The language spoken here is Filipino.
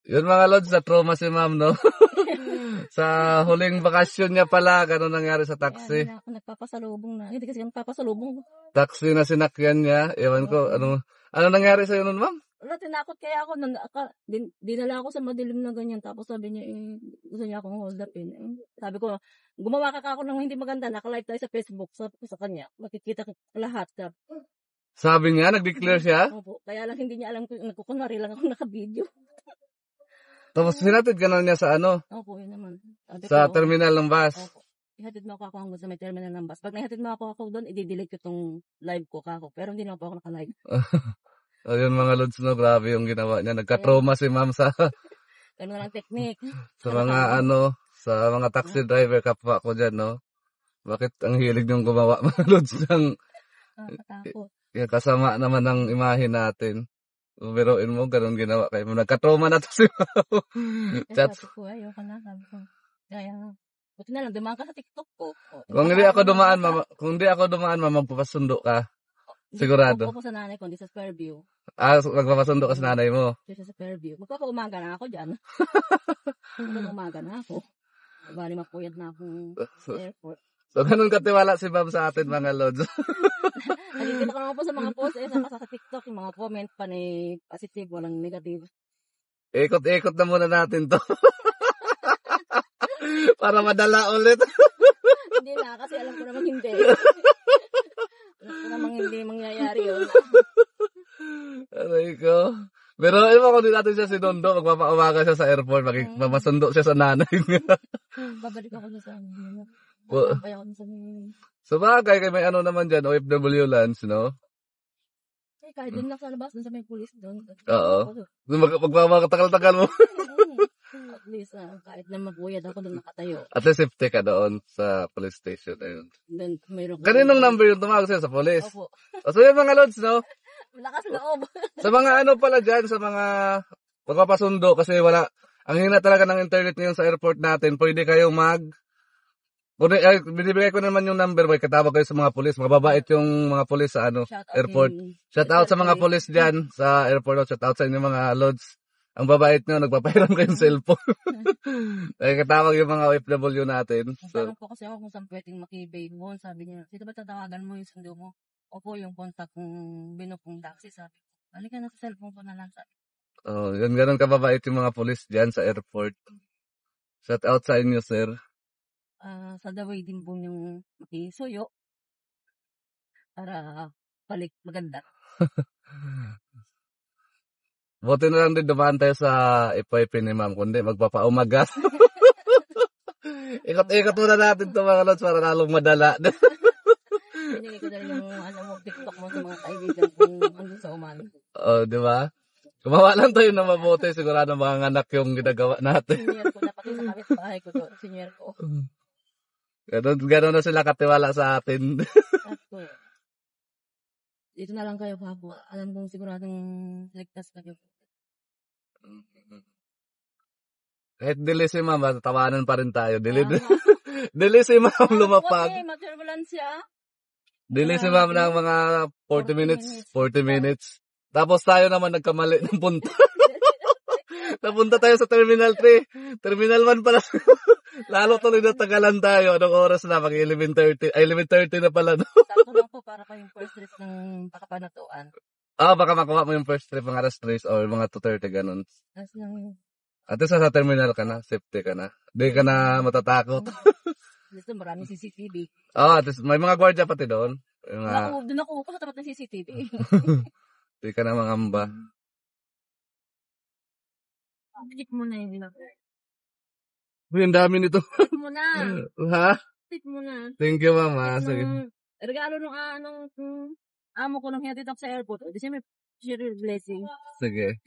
Yun mga lods, na trauma si ma'am, no? Sa huling bakasyon niya pala, gano'n nangyari sa taxi. Kaya ako nagpapasalubong na. Hindi kasi nagpapasalubong. Taxi na sinakyan niya. Ewan ko, ano nangyari sa'yo nun, ma'am? Wala, tinakot kaya ako. Dinala ako sa madilim na ganyan. Tapos sabi niya, gusto niya akong hold upin. Sabi ko, gumawa ka ako ng hindi maganda. Naka-live tayo sa Facebook. Sabi ko sa kanya, makikita lahat. Sabi niya, nag-declare siya? Opo, kaya lang hindi niya alam kung nagkukunwari lang ako naka-video. Tapos sinatid ka na niya sa ano? Opo, yun naman. Sabi Sa ko, terminal ng bus? Opo. Ihatid mo ako hanggang sa may terminal ng bus. Pag nahatid mo ako doon, i-delete ko tong live ko kako. Pero hindi na po ako naka-live. Ayun mga lods, no, grabe yung ginawa niya. Nagka-trauma si ma'am sa Ganun lang technique. sa mga sa mga taxi driver kapwa ko dyan, no? Bakit ang hilig niyong gumawa mga lods ng Nakatakot. kasama naman ng imahe natin. Biruin mo, ganun ginawa kayo. Nagka-trauma na to si ma'am. Sabi ko, ayoko na. Sabi ko, kaya buti na lang, dumaan ka sa TikTok ko. Kung hindi ako dumaan, ma'am, magpapasundo ka. Sigurado. Ako po sa nanay ko, hindi sa Fairview. Magpapasundo ka sa nanay mo. Hindi sa Fairview. Magpapaumaga na ako dyan. Magpapaumaga na ako. Bali, mapuyad na akong airport. So, ganun katiwala si ma'am sa atin, mga lods. Nakikita ko naman po sa mga post, sa TikTok, yung mga comment pa ni positive, walang negative. Ikot-ikot na muna natin to. Para madala ulit. Hindi na, kasi alam ko naman hindi. Alam ko naman hindi mangyayari yun. Aray ko. Pero iba kung di natin siya sinundo, magpapaumaga siya sa airport, magpapasundo siya sa nanay niya. Babalik ako na sa amin. Babay ako na sa amin. So bagay, may ano naman dyan, OFW lands, no? Eh, kahit dun lang sa labas, dun sa may police doon. Oo. Magpapakatagal-tagal mo. At least, kahit na mabuyad ako doon nakatayo. At least safety ka doon sa police station. Ayun. Then, mayroon Kaninong number yung tumawag sa'yo sa police? Opo. So yung mga lods, no? Lakas loob. Sa mga ano pala dyan, sa mga magpapasundo, kasi wala, ang hina talaga ng internet ngayon sa airport natin, pwede kayong binibigay ko naman yung number, may katawag kayo sa mga pulis, mababait yung mga pulis sa airport. Shout out sa mga pulis dyan sa airport, shout out sa inyo mga lods. Ang babait nyo, nagpapahiram kayong cellphone. Ay katawag yung mga OFW natin. Tanong po kasi ako kung saan pwedeng makibay mo. Sabi niya, sino ba tatawagan mo yung sundo mo? Opo, yung contact kong binukong taxi, sabi ko. Halika na sa cellphone ko na lang, sabi ko. Oh, yun ganun kababait yung mga pulis dyan sa airport. Shout out sa inyo, sir. Sa the way din po yung makisuyo para balik maganda. Buti na lang din dumaan tayo sa FYP ni ma'am, kundi magpapaumaga. Ikot-ikot muna natin ito mga lods para lalong madala. Binigay ko na rin yung TikTok mo sa mga kaibigan kung ano sa umaga. Oh, di ba? Gumawa lang tayo ng mabuti, sigurado mga anak yung ginagawa natin. Senior ko na pati sa kapitbahay ko doon, senior ko. Ganun na sila katiwala sa atin. Dito na lang kayo, Papo. Alam kong siguradong ligtas kayo. Kahit dili si ma'am, tawanan pa rin tayo. Dili si ma'am lumapag. Okay, ma-turbulence siya. Dili si ma'am ng mga 40 minutes. Tapos tayo naman nagkamali ng punta. Napunta tayo sa Terminal 3. Terminal 1 pala. Lalo tuloy na tagalan tayo. Anong oras na? Mag 11:30. Ay, 11:30 na pala. No? Sakto lang po para pa yung first trip ng Pakapanatuan. Baka makuha mo yung first trip mga alas 3 or mga 2:30 ganun. Tapos lang. At least sa terminal ka na. Safety ka na. Di ka na matatakot. Dito maraming CCTV. At least may mga gwardiya pati doon. Doon ako upo sa tapat ng CCTV. Di ka na mangamba. Click mo na yun. Uy, ang dami nito. Click mo na. Ha? Click mo na. Thank you, mama. Sige. Regalo nung amo ko nung hinatid ako sa airport. Di siya may share blessing. Sige.